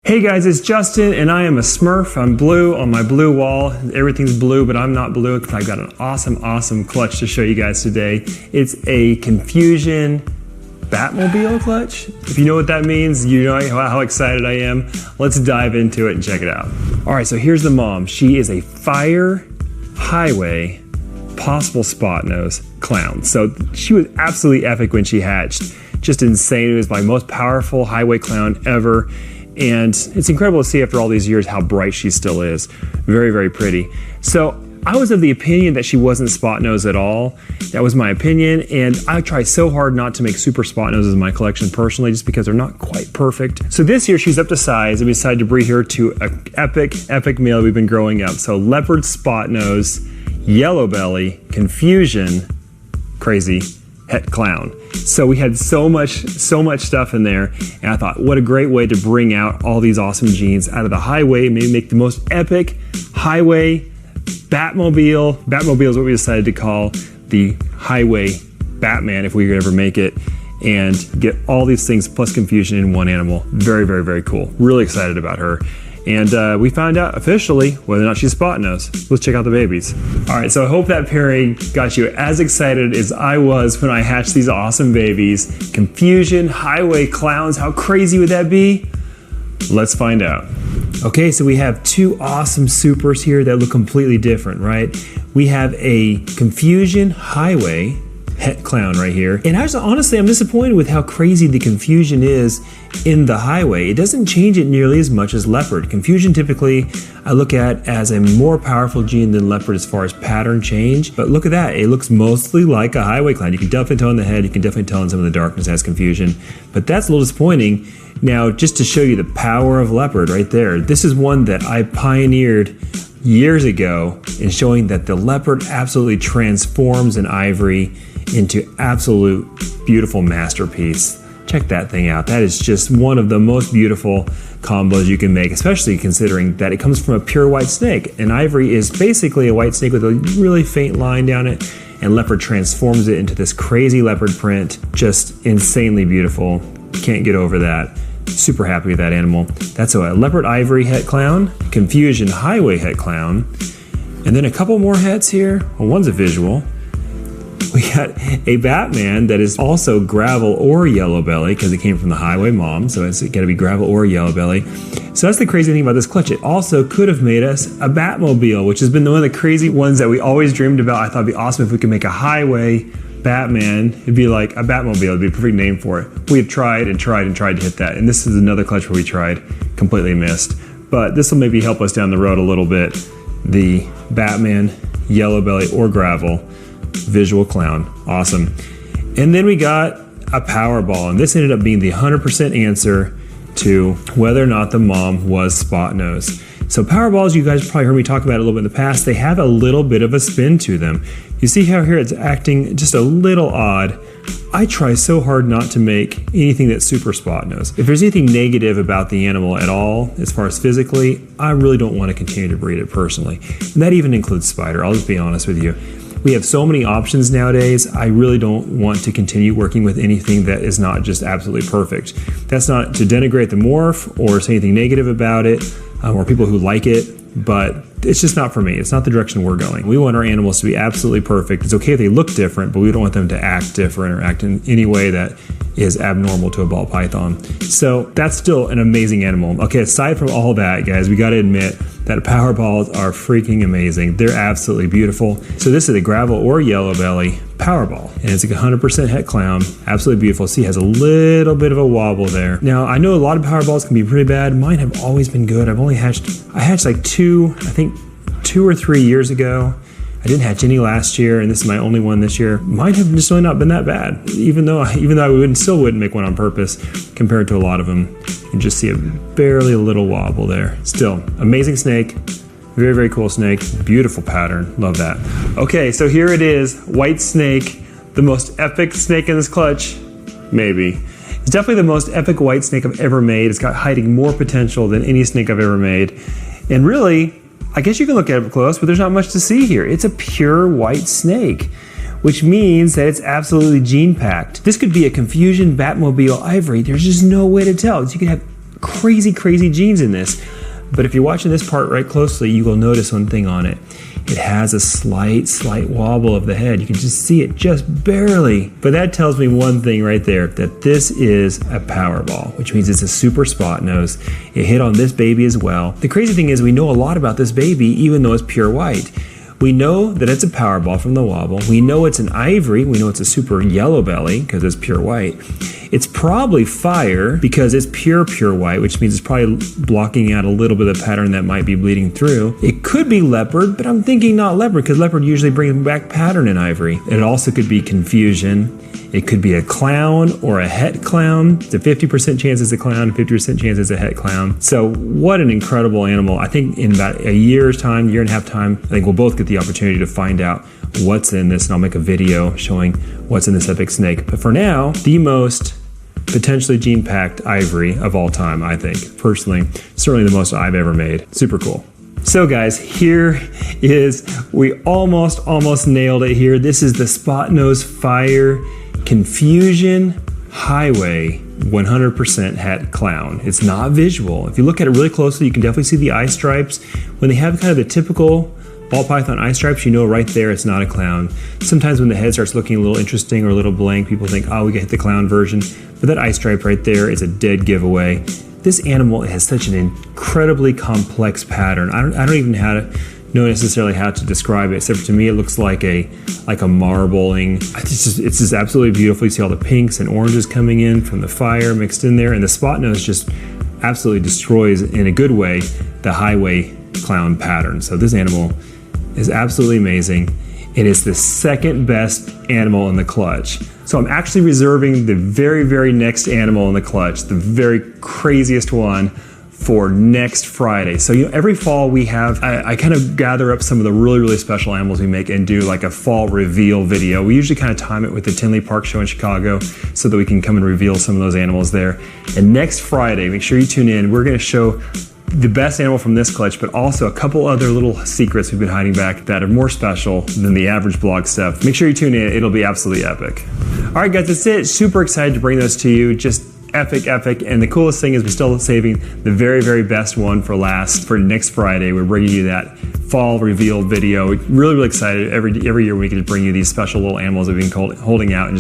Hey guys, it's Justin and I am a Smurf. I'm blue on my blue wall. Everything's blue, but I'm not blue because I've got an awesome clutch to show you guys today. It's a Confusion Batmobile clutch. If you know what that means, you know how excited I am. Let's dive into it and check it out. All right, so here's the mom. She is a fire highway possible spot nose clown. So she was absolutely epic when she hatched. Just insane. It was my most powerful highway clown ever. And it's incredible to see after all these years how bright she still is. Very pretty. So I was of the opinion that she wasn't spot nose at all. That was my opinion, and I try so hard not to make super spot noses in my collection personally, just because they're not quite perfect. So this year she's up to size, and we decided to breed her to an epic male we've been growing up. So leopard spot nose, yellow belly, Confusion, crazy het clown. So we had so much stuff in there, and I thought, what a great way to bring out all these awesome genes out of the highway, maybe make the most epic highway Batmobile. Batmobile is what we decided to call the highway Batman if we could ever make it, and get all these things plus Confusion in one animal. Very cool. Really excited about her. And we found out officially whether or not she's spot nose. Let's check out the babies. All right, so I hope that pairing got you as excited as I was when I hatched these awesome babies. Confusion, highway clowns, how crazy would that be? Let's find out. Okay, so we have two awesome supers here that look completely different, right? We have a Confusion highway het clown right here. And honestly, I'm disappointed with how crazy the Confusion is in the highway. It doesn't change it nearly as much as leopard. Confusion typically I look at as a more powerful gene than leopard as far as pattern change. But look at that, it looks mostly like a highway clown. You can definitely tell in the head, you can definitely tell in some of the darkness has Confusion. But that's a little disappointing. Now, just to show you the power of leopard right there, this is one that I pioneered years ago in showing that the leopard absolutely transforms an ivory into absolute beautiful masterpiece. Check that thing out. That is just one of the most beautiful combos you can make, especially considering that it comes from a pure white snake. And ivory is basically a white snake with a really faint line down it, and leopard transforms it into this crazy leopard print. Just insanely beautiful. Can't get over that. Super happy with that animal. That's a leopard ivory het clown, Confusion highway het clown, and then a couple more hets here. Well, one's a visual. We got a Batman that is also gravel or yellow belly because it came from the highway mom, so it's got to be gravel or yellow belly. So that's the crazy thing about this clutch. It also could have made us a Batmobile, which has been one of the crazy ones that we always dreamed about. I thought it'd be awesome if we could make a highway Batman. It'd be like a Batmobile. It'd be a perfect name for it. We have tried to hit that, and this is another clutch where we tried, completely missed. But this will maybe help us down the road a little bit. The Batman, yellow belly or gravel, visual clown, awesome. And then we got a Powerball, and this ended up being the 100% answer to whether or not the mom was spot nose. So Powerballs, you guys probably heard me talk about it a little bit in the past. They have a little bit of a spin to them. You see how here it's acting just a little odd. I try so hard not to make anything that's super spot nose. If there's anything negative about the animal at all, as far as physically, I really don't want to continue to breed it personally. And that even includes spider, I'll just be honest with you. We have so many options nowadays, I really don't want to continue working with anything that is not just absolutely perfect. That's not to denigrate the morph or say anything negative about it, or people who like it, but it's just not for me. It's not the direction we're going. We want our animals to be absolutely perfect. It's okay if they look different, but we don't want them to act different or act in any way that is abnormal to a ball python. So that's still an amazing animal. Okay, aside from all that, guys, we gotta admit that Powerballs are freaking amazing. They're absolutely beautiful. So this is a gravel or yellow belly Powerball, and it's like 100% het clown. Absolutely beautiful. See, it has a little bit of a wobble there. Now, I know a lot of Powerballs can be pretty bad. Mine have always been good. I hatched like two or 3 years ago. I didn't hatch any last year, and this is my only one this year. Mine have just really not been that bad, even though I still wouldn't make one on purpose compared to a lot of them. You can just see a barely a little wobble there. Still, amazing snake. Very cool snake. Beautiful pattern. Love that. Okay, so here it is. White snake. The most epic snake in this clutch? Maybe. It's definitely the most epic white snake I've ever made. It's got hiding more potential than any snake I've ever made. And really, I guess you can look at it up close, but there's not much to see here. It's a pure white snake, which means that it's absolutely gene-packed. This could be a Confusion Batmobile ivory. There's just no way to tell. You could have crazy, crazy genes in this. But if you're watching this part right closely, you will notice one thing on it. It has a slight wobble of the head. You can just see it just barely. But that tells me one thing right there, that this is a Powerball, which means it's a super spot nose. It hit on this baby as well. The crazy thing is we know a lot about this baby, even though it's pure white. We know that it's a Powerball from the wobble. We know it's an ivory. We know it's a super yellow belly because it's pure white. It's probably fire because it's pure white, which means it's probably blocking out a little bit of the pattern that might be bleeding through. It could be leopard, but I'm thinking not leopard because leopard usually brings back pattern in ivory. It also could be confusion. It could be a clown or a het clown. It's a 50% chance it's a clown, 50% chance it's a het clown. So what an incredible animal. I think in about a year's time, year and a half time, I think we'll both get the opportunity to find out what's in this, and I'll make a video showing what's in this epic snake. But for now, the most potentially gene-packed ivory of all time, I think. Personally, certainly the most I've ever made. Super cool. So guys, here is, we almost nailed it here. This is the Spot Nose Fire Confusion Highway 100% het clown. It's not visual. If you look at it really closely, you can definitely see the eye stripes. When they have kind of the typical ball python eye stripes, you know right there it's not a clown. Sometimes when the head starts looking a little interesting or a little blank, people think, oh, we can hit the clown version. But that eye stripe right there is a dead giveaway. This animal has such an incredibly complex pattern. I don't even know necessarily how to describe it, except to me it looks like a marbling. It's just absolutely beautiful. You see all the pinks and oranges coming in from the fire mixed in there, and the spot nose just absolutely destroys, in a good way, the highway clown pattern. So this animal is absolutely amazing. It is the second best animal in the clutch. So I'm actually reserving the very next animal in the clutch, the very craziest one, for next Friday. So every fall we have, I kind of gather up some of the really special animals we make and do like a fall reveal video. We usually kind of time it with the Tinley Park show in Chicago so that we can come and reveal some of those animals there. And next Friday, make sure you tune in. We're gonna show the best animal from this clutch, but also a couple other little secrets we've been hiding back that are more special than the average blog stuff. Make sure you tune in, it'll be absolutely epic. All right guys, that's it. Super excited to bring those to you. Just epic. And the coolest thing is we're still saving the very best one for last, for next Friday. We're bringing you that fall reveal video. We're really excited every year we get to bring you these special little animals that we've been holding out and